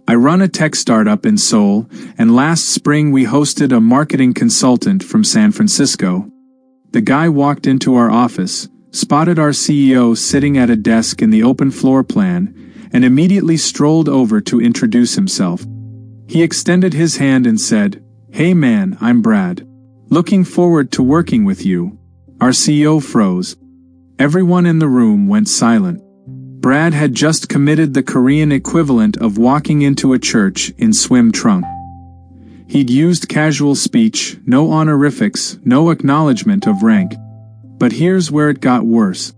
I run a tech startup in Seoul, and last spring we hosted a marketing consultant from San Francisco. The guy walked into our office, spotted our CEO sitting at a desk in the open floor plan, and immediately strolled over to introduce himself. He extended his hand and said, "Hey man, I'm Brad. Looking forward to working with you." Our CEO froze. Everyone in the room went silent. Brad had just committed the Korean equivalent of walking into a church in swim trunk. He'd used casual speech, no honorifics, no acknowledgement of rank. But here's where it got worse.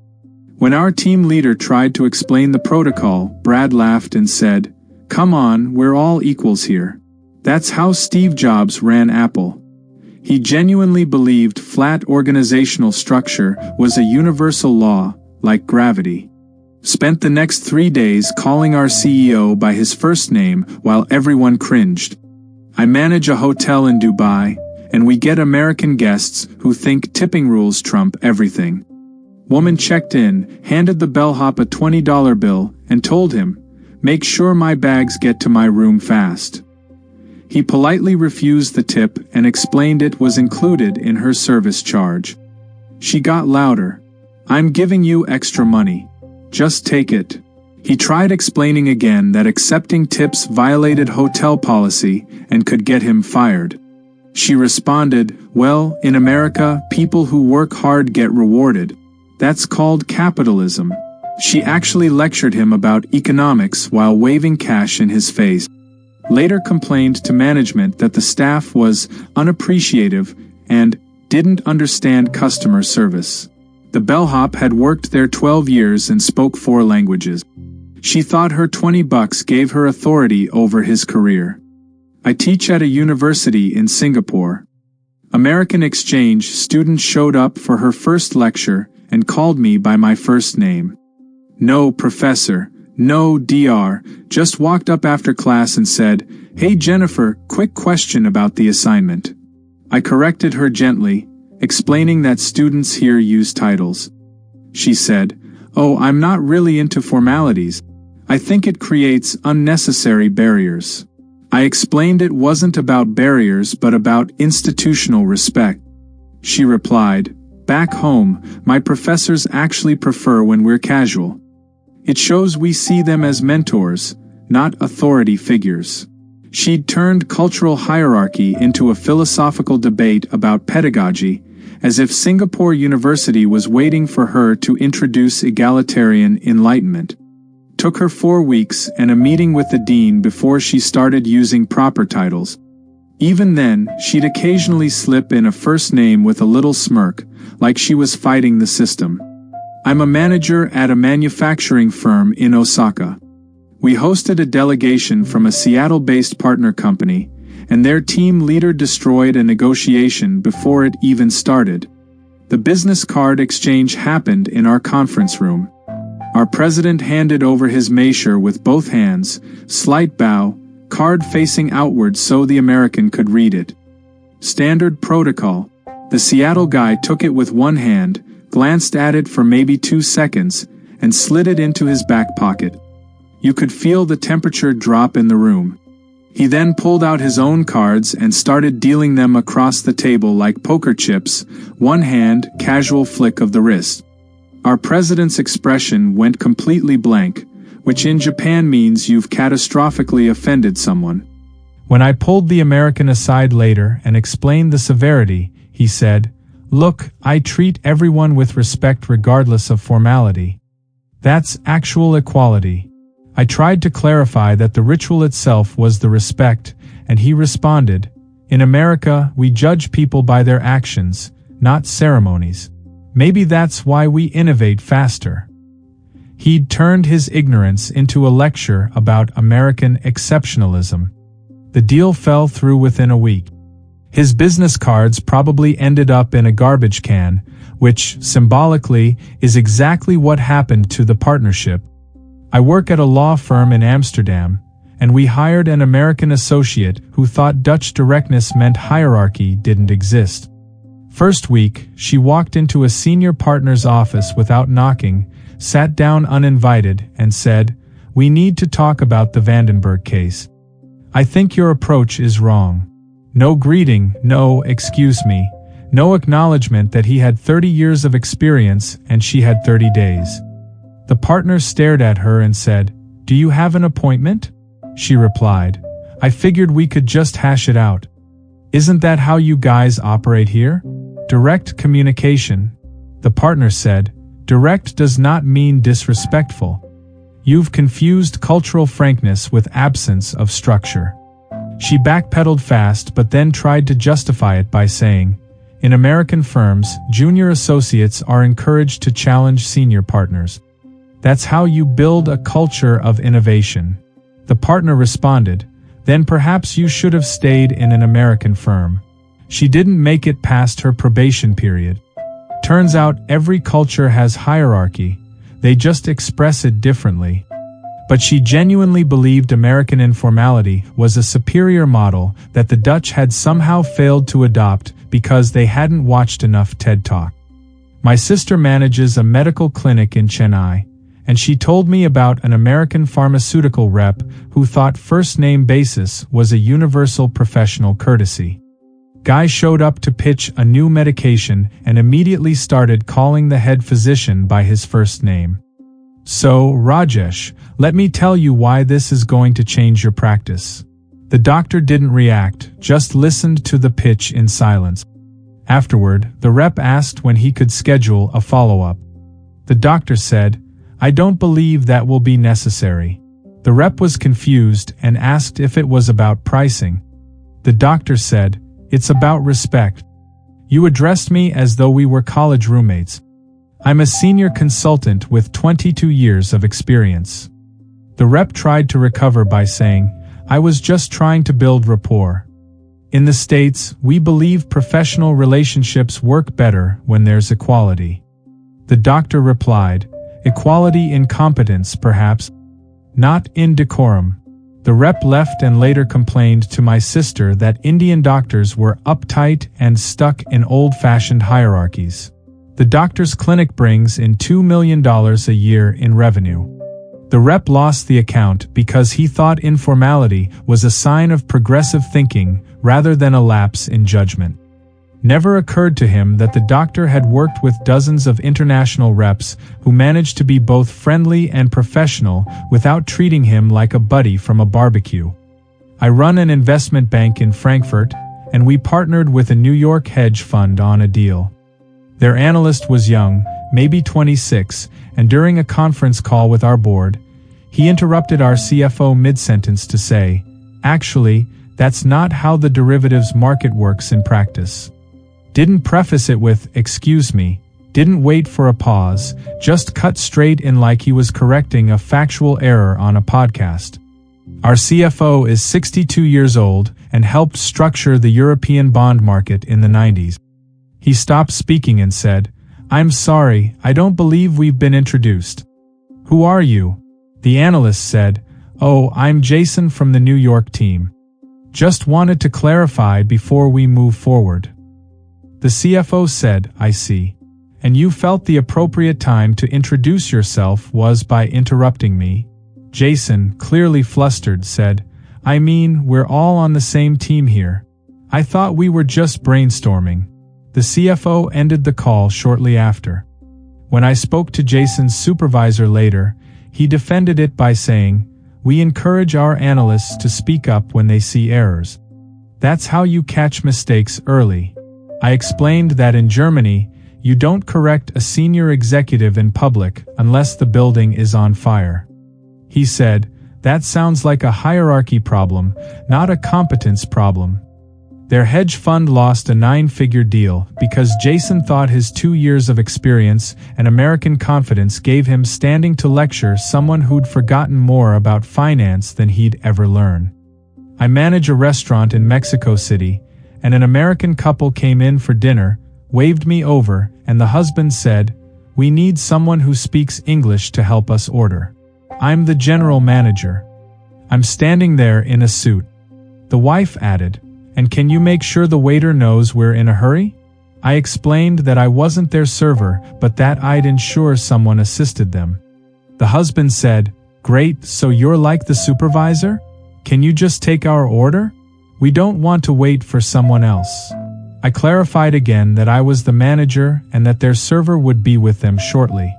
When our team leader tried to explain the protocol, Brad laughed and said, "Come on, we're all equals here. That's how Steve Jobs ran Apple." He genuinely believed flat organizational structure was a universal law, like gravity. Spent the next 3 days calling our CEO by his first name while everyone cringed. I manage a hotel in Dubai, and we get American guests who think tipping rules trump everything. Woman checked in, handed the bellhop a $20 bill, and told him, "Make sure my bags get to my room fast." He politely refused the tip and explained it was included in her service charge. She got louder. "I'm giving you extra money. Just take it." He tried explaining again that accepting tips violated hotel policy and could get him fired. She responded, "Well, in America, people who work hard get rewarded. That's called capitalism." She actually lectured him about economics while waving cash in his face. Later complained to management that the staff was unappreciative and didn't understand customer service. The bellhop had worked there 12 years and spoke 4 languages. She thought her $20 gave her authority over his career. I teach at a university in Singapore. American exchange student showed up for her first lecture and called me by my first name. No professor, no DR, just walked up after class and said, "Hey Jennifer, quick question about the assignment." I corrected her gently, explaining that students here use titles. She said, "Oh, I'm not really into formalities. I think it creates unnecessary barriers." I explained it wasn't about barriers but about institutional respect. She replied, "Back home, my professors actually prefer when we're casual. It shows we see them as mentors, not authority figures." She'd turned cultural hierarchy into a philosophical debate about pedagogy, as if Singapore University was waiting for her to introduce egalitarian enlightenment. Took her 4 weeks and a meeting with the dean before she started using proper titles. Even then, she'd occasionally slip in a first name with a little smirk, like she was fighting the system. I'm a manager at a manufacturing firm in Osaka. We hosted a delegation from a Seattle-based partner company, and their team leader destroyed a negotiation before it even started. The business card exchange happened in our conference room. Our president handed over his measure with both hands, slight bow, card facing outward so the American could read it. Standard protocol. The Seattle guy took it with one hand, glanced at it for maybe 2 seconds, and slid it into his back pocket. You could feel the temperature drop in the room. He then pulled out his own cards and started dealing them across the table like poker chips, one hand, casual flick of the wrist. Our president's expression went completely blank, which in Japan means you've catastrophically offended someone. When I pulled the American aside later and explained the severity, he said, "Look, I treat everyone with respect regardless of formality. That's actual equality." I tried to clarify that the ritual itself was the respect, and he responded, "In America, we judge people by their actions, not ceremonies. Maybe that's why we innovate faster." He'd turned his ignorance into a lecture about American exceptionalism. The deal fell through within a week. His business cards probably ended up in a garbage can, which, symbolically, is exactly what happened to the partnership. I work at a law firm in Amsterdam, and we hired an American associate who thought Dutch directness meant hierarchy didn't exist. First week, she walked into a senior partner's office without knocking, sat down uninvited, and said, "We need to talk about the Vandenberg case." I think your approach is wrong. No greeting, no excuse me, no acknowledgement that he had 30 years of experience and she had 30 days. The partner stared at her and said, "Do you have an appointment?" She replied, "I figured we could just hash it out." "Isn't that how you guys operate here? Direct communication." The partner said, "Direct does not mean disrespectful. You've confused cultural frankness with absence of structure." She backpedaled fast but then tried to justify it by saying, "In American firms, junior associates are encouraged to challenge senior partners. That's how you build a culture of innovation." The partner responded, "Then perhaps you should have stayed in an American firm." She didn't make it past her probation period. Turns out every culture has hierarchy, they just express it differently. But she genuinely believed American informality was a superior model that the Dutch had somehow failed to adopt because they hadn't watched enough TED Talk. My sister manages a medical clinic in Chennai, and she told me about an American pharmaceutical rep who thought first-name basis was a universal professional courtesy. Guy showed up to pitch a new medication and immediately started calling the head physician by his first name. "So, Rajesh, let me tell you why this is going to change your practice." The doctor didn't react, just listened to the pitch in silence. Afterward, the rep asked when he could schedule a follow-up. The doctor said, "I don't believe that will be necessary." The rep was confused and asked if it was about pricing. The doctor said, "It's about respect. You addressed me as though we were college roommates. I'm a senior consultant with 22 years of experience." The rep tried to recover by saying, "I was just trying to build rapport. In the States, we believe professional relationships work better when there's equality." The doctor replied, "Equality in competence, perhaps, not in decorum." The rep left and later complained to my sister that Indian doctors were uptight and stuck in old-fashioned hierarchies. The doctor's clinic brings in $2 million a year in revenue. The rep lost the account because he thought informality was a sign of progressive thinking rather than a lapse in judgment. Never occurred to him that the doctor had worked with dozens of international reps who managed to be both friendly and professional without treating him like a buddy from a barbecue. I run an investment bank in Frankfurt, and we partnered with a New York hedge fund on a deal. Their analyst was young, maybe 26, and during a conference call with our board, he interrupted our CFO mid-sentence to say, "Actually, that's not how the derivatives market works in practice." Didn't preface it with, "Excuse me," didn't wait for a pause, just cut straight in like he was correcting a factual error on a podcast. Our CFO is 62 years old and helped structure the European bond market in the 90s. He stopped speaking and said, "I'm sorry, I don't believe we've been introduced." "Who are you?" The analyst said, "Oh, I'm Jason from the New York team. Just wanted to clarify before we move forward." The CFO said, "I see. And you felt the appropriate time to introduce yourself was by interrupting me?" Jason, clearly flustered, said, "I mean, we're all on the same team here. I thought we were just brainstorming." The CFO ended the call shortly after. When I spoke to Jason's supervisor later, he defended it by saying, "We encourage our analysts to speak up when they see errors. That's how you catch mistakes early." I explained that in Germany, you don't correct a senior executive in public unless the building is on fire. He said, "That sounds like a hierarchy problem, not a competence problem." Their hedge fund lost a 9-figure deal because Jason thought his 2 years of experience and American confidence gave him standing to lecture someone who'd forgotten more about finance than he'd ever learn. I manage a restaurant in Mexico City, and an American couple came in for dinner, waved me over, and the husband said, "We need someone who speaks English to help us order." I'm the general manager. I'm standing there in a suit. The wife added, "And can you make sure the waiter knows we're in a hurry?" I explained that I wasn't their server, but that I'd ensure someone assisted them. The husband said, "Great, so you're like the supervisor?" "Can you just take our order? We don't want to wait for someone else." I clarified again that I was the manager and that their server would be with them shortly.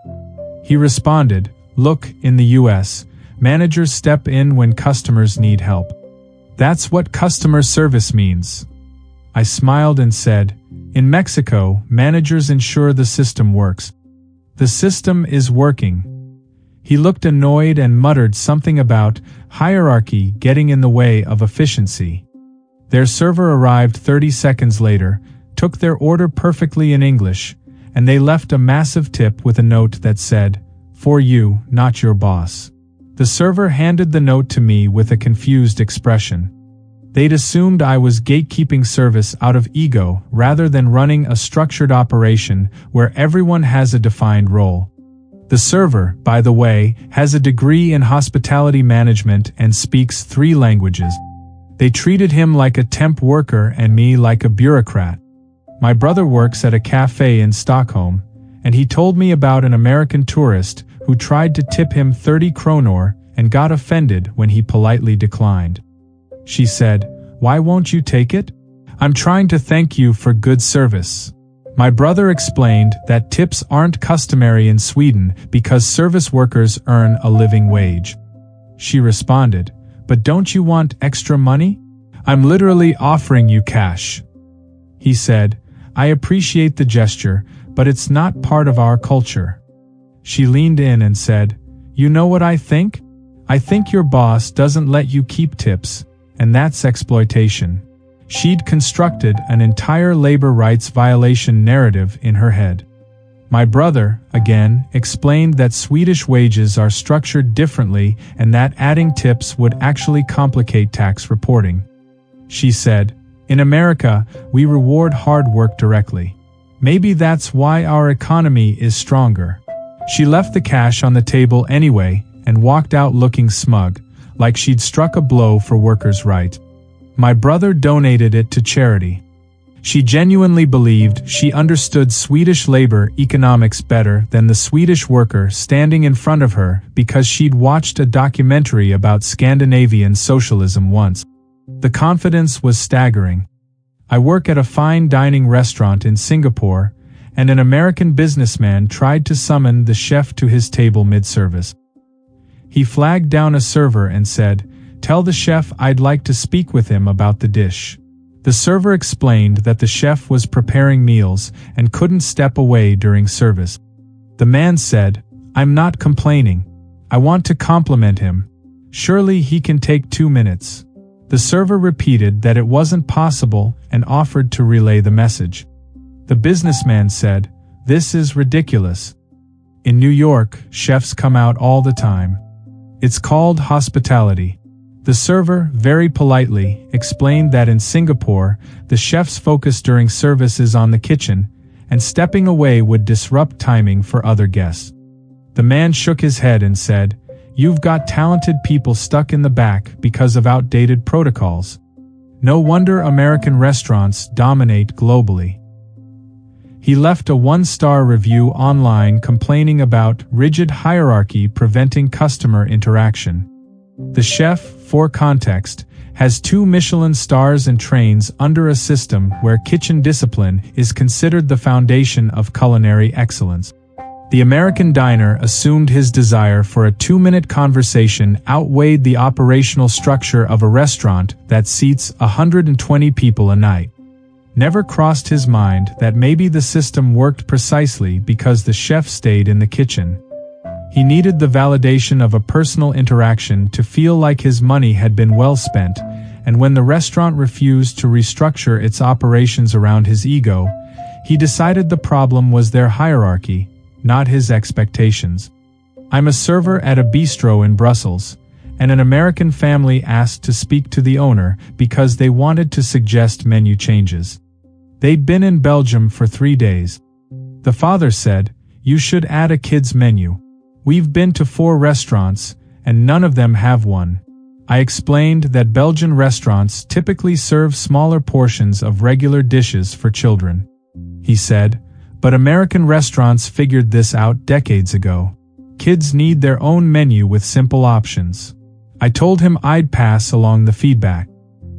He responded, "Look, in the US, managers step in when customers need help. That's what customer service means." I smiled and said, "In Mexico, managers ensure the system works." "The system is working." He looked annoyed and muttered something about hierarchy getting in the way of efficiency. Their server arrived 30 seconds later, took their order perfectly in English, and they left a massive tip with a note that said, "For you, not your boss." The server handed the note to me with a confused expression. They'd assumed I was gatekeeping service out of ego rather than running a structured operation where everyone has a defined role. The server, by the way, has a degree in hospitality management and speaks 3 languages. They treated him like a temp worker and me like a bureaucrat. My brother works at a cafe in Stockholm, and he told me about an American tourist who tried to tip him 30 kronor and got offended when he politely declined. She said, "Why won't you take it?" "I'm trying to thank you for good service." My brother explained that tips aren't customary in Sweden because service workers earn a living wage. She responded, "But don't you want extra money? I'm literally offering you cash." He said, "I appreciate the gesture, but it's not part of our culture." She leaned in and said, "You know what I think? I think your boss doesn't let you keep tips, and that's exploitation." She'd constructed an entire labor rights violation narrative in her head. My brother, again, explained that Swedish wages are structured differently and that adding tips would actually complicate tax reporting. She said, "In America, we reward hard work directly. Maybe that's why our economy is stronger." She left the cash on the table anyway and walked out looking smug, like she'd struck a blow for workers' rights. My brother donated it to charity. She genuinely believed she understood Swedish labor economics better than the Swedish worker standing in front of her because she'd watched a documentary about Scandinavian socialism once. The confidence was staggering. I work at a fine dining restaurant in Singapore, and an American businessman tried to summon the chef to his table mid-service. He flagged down a server and said, "Tell the chef I'd like to speak with him about the dish." The server explained that the chef was preparing meals and couldn't step away during service. The man said, "I'm not complaining. I want to compliment him. Surely he can take 2 minutes." The server repeated that it wasn't possible and offered to relay the message. The businessman said, "This is ridiculous. In New York, chefs come out all the time. It's called hospitality." The server, very politely, explained that in Singapore, the chef's focus during service is on the kitchen, and stepping away would disrupt timing for other guests. The man shook his head and said, "You've got talented people stuck in the back because of outdated protocols. No wonder American restaurants dominate globally." He left a 1-star review online complaining about rigid hierarchy preventing customer interaction. The chef, for context, has 2 Michelin stars and trains under a system where kitchen discipline is considered the foundation of culinary excellence. The American diner assumed his desire for a 2-minute conversation outweighed the operational structure of a restaurant that seats 120 people a night. Never crossed his mind that maybe the system worked precisely because the chef stayed in the kitchen. He needed the validation of a personal interaction to feel like his money had been well spent, and when the restaurant refused to restructure its operations around his ego, he decided the problem was their hierarchy, not his expectations. I'm a server at a bistro in Brussels, and an American family asked to speak to the owner because they wanted to suggest menu changes. They'd been in Belgium for 3 days. The father said, "You should add a kids' menu. We've been to 4 restaurants, and none of them have one." I explained that Belgian restaurants typically serve smaller portions of regular dishes for children. He said, "But American restaurants figured this out decades ago. Kids need their own menu with simple options." I told him I'd pass along the feedback.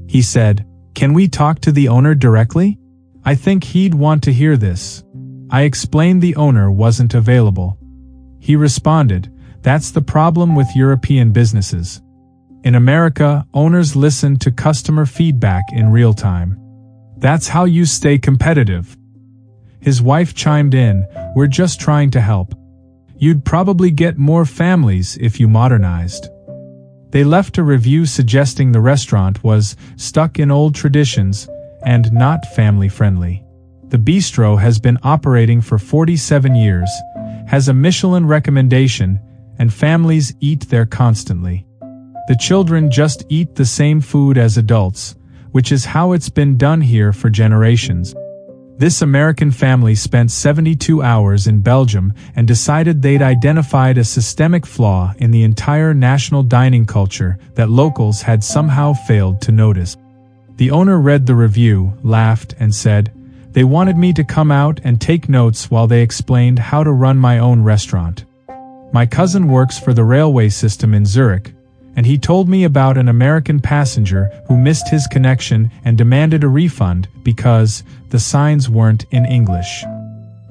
He said, "Can we talk to the owner directly? I think he'd want to hear this." I explained the owner wasn't available. He responded, "That's the problem with European businesses. In America, owners listen to customer feedback in real time. That's how you stay competitive." His wife chimed in, "We're just trying to help. You'd probably get more families if you modernized." They left a review suggesting the restaurant was stuck in old traditions and not family-friendly. The bistro has been operating for 47 years, has a Michelin recommendation, and families eat there constantly. The children just eat the same food as adults, which is how it's been done here for generations. This American family spent 72 hours in Belgium and decided they'd identified a systemic flaw in the entire national dining culture that locals had somehow failed to notice. The owner read the review, laughed, and said, "They wanted me to come out and take notes while they explained how to run my own restaurant. My cousin works for the railway system in Zurich, and he told me about an American passenger who missed his connection and demanded a refund because the signs weren't in English."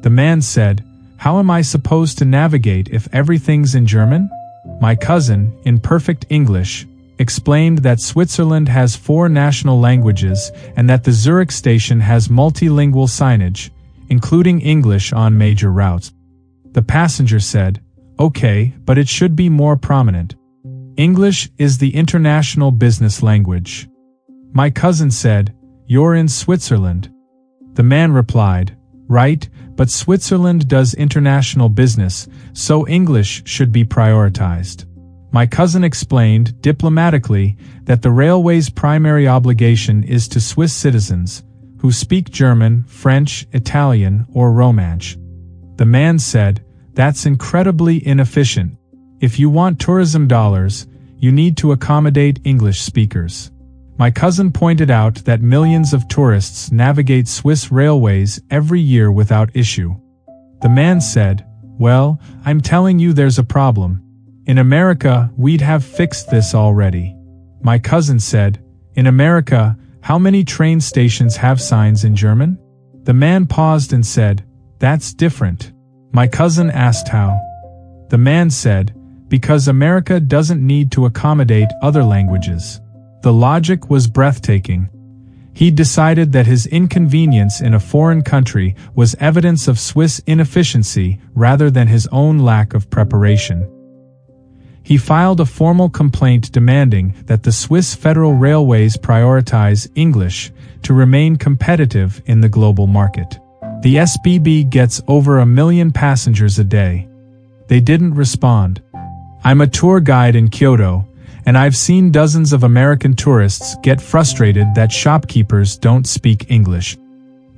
The man said, "How am I supposed to navigate if everything's in German?" My cousin, in perfect English, explained that Switzerland has 4 national languages and that the Zurich station has multilingual signage, including English on major routes. The passenger said, "Okay, but it should be more prominent. English is the international business language." My cousin said, "You're in Switzerland." The man replied, "Right, but Switzerland does international business, so English should be prioritized." My cousin explained, diplomatically, that the railway's primary obligation is to Swiss citizens, who speak German, French, Italian, or Romansh. The man said, "That's incredibly inefficient. If you want tourism dollars, you need to accommodate English speakers." My cousin pointed out that millions of tourists navigate Swiss railways every year without issue. The man said, "Well, I'm telling you there's a problem. In America, we'd have fixed this already." My cousin said, "In America, how many train stations have signs in German?" The man paused and said, "That's different." My cousin asked how. The man said, "Because America doesn't need to accommodate other languages." The logic was breathtaking. He decided that his inconvenience in a foreign country was evidence of Swiss inefficiency rather than his own lack of preparation. He filed a formal complaint demanding that the Swiss Federal Railways prioritize English to remain competitive in the global market. The SBB gets over 1 million passengers a day. They didn't respond. I'm a tour guide in Kyoto, and I've seen dozens of American tourists get frustrated that shopkeepers don't speak English.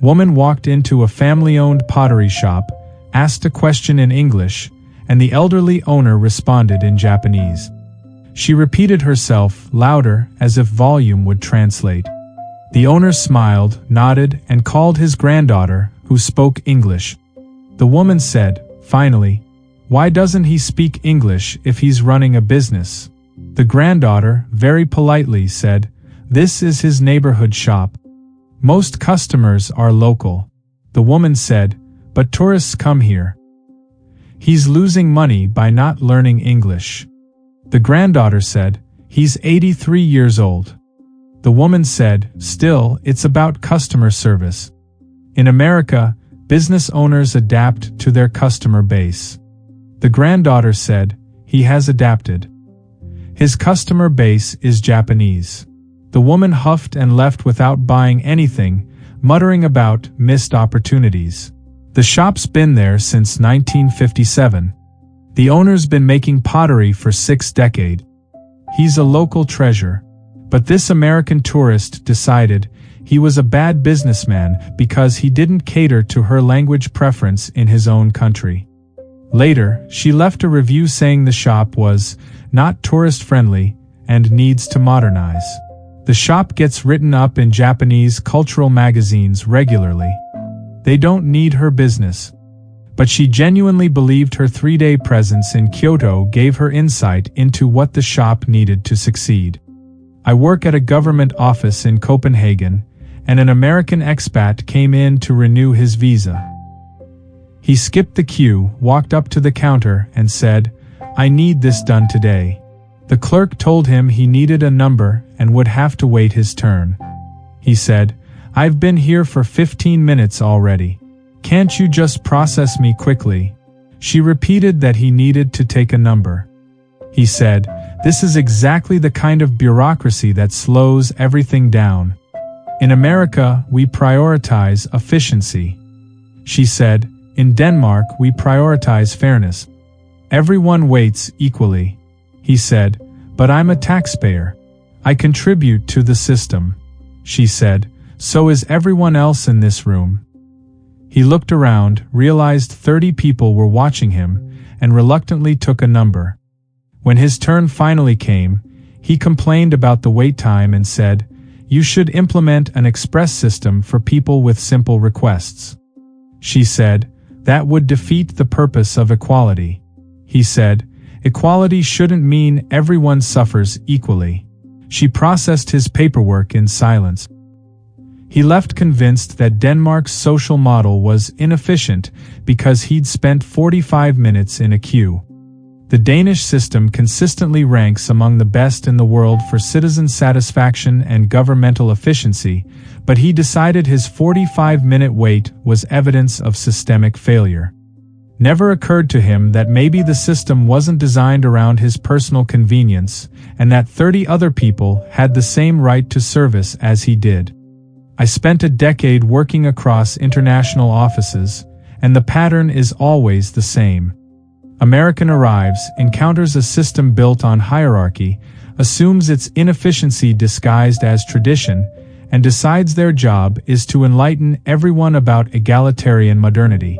Woman walked into a family-owned pottery shop, asked a question in English, and the elderly owner responded in Japanese. She repeated herself louder as if volume would translate. The owner smiled, nodded, and called his granddaughter, who spoke English. The woman said, finally, "Why doesn't he speak English if he's running a business?" The granddaughter, very politely, said, "This is his neighborhood shop. Most customers are local." The woman said, "But tourists come here. He's losing money by not learning English." The granddaughter said, "He's 83 years old." The woman said, "Still, it's about customer service. In America, business owners adapt to their customer base." The granddaughter said, "He has adapted. His customer base is Japanese." The woman huffed and left without buying anything, muttering about missed opportunities. The shop's been there since 1957. The owner's been making pottery for 6 decades. He's a local treasure. But this American tourist decided he was a bad businessman because he didn't cater to her language preference in his own country. Later, she left a review saying the shop was not tourist-friendly and needs to modernize. The shop gets written up in Japanese cultural magazines regularly. They don't need her business. But she genuinely believed her 3-day presence in Kyoto gave her insight into what the shop needed to succeed. I work at a government office in Copenhagen, and an American expat came in to renew his visa. He skipped the queue, walked up to the counter, and said, "I need this done today." The clerk told him he needed a number and would have to wait his turn. He said, "I've been here for 15 minutes already. Can't you just process me quickly?" She repeated that he needed to take a number. He said, "This is exactly the kind of bureaucracy that slows everything down. In America, we prioritize efficiency." She said, "In Denmark, we prioritize fairness. Everyone waits equally." He said, "But I'm a taxpayer. I contribute to the system." She said, "So is everyone else in this room." He looked around, realized 30 people were watching him, and reluctantly took a number. When his turn finally came, he complained about the wait time and said, "You should implement an express system for people with simple requests." She said, "That would defeat the purpose of equality." He said, "Equality shouldn't mean everyone suffers equally." She processed his paperwork in silence. He left convinced that Denmark's social model was inefficient because he'd spent 45 minutes in a queue. The Danish system consistently ranks among the best in the world for citizen satisfaction and governmental efficiency, but he decided his 45-minute wait was evidence of systemic failure. Never occurred to him that maybe the system wasn't designed around his personal convenience, and that 30 other people had the same right to service as he did. "I spent a decade working across international offices, and the pattern is always the same. American arrives, encounters a system built on hierarchy, assumes its inefficiency disguised as tradition, and decides their job is to enlighten everyone about egalitarian modernity.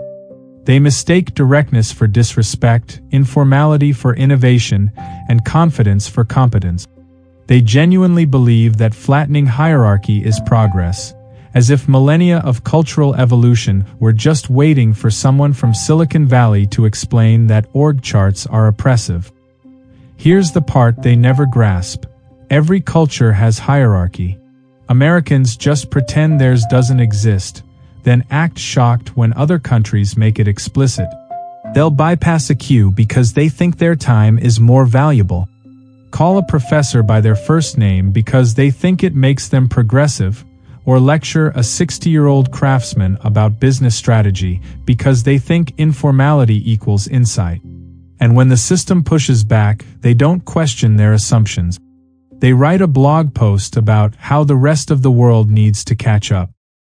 They mistake directness for disrespect, informality for innovation, and confidence for competence. They genuinely believe that flattening hierarchy is progress, as if millennia of cultural evolution were just waiting for someone from Silicon Valley to explain that org charts are oppressive. Here's the part they never grasp. Every culture has hierarchy. Americans just pretend theirs doesn't exist, then act shocked when other countries make it explicit. They'll bypass a queue because they think their time is more valuable. Call a professor by their first name because they think it makes them progressive, or lecture a 60-year-old craftsman about business strategy because they think informality equals insight. And when the system pushes back, they don't question their assumptions. They write a blog post about how the rest of the world needs to catch up.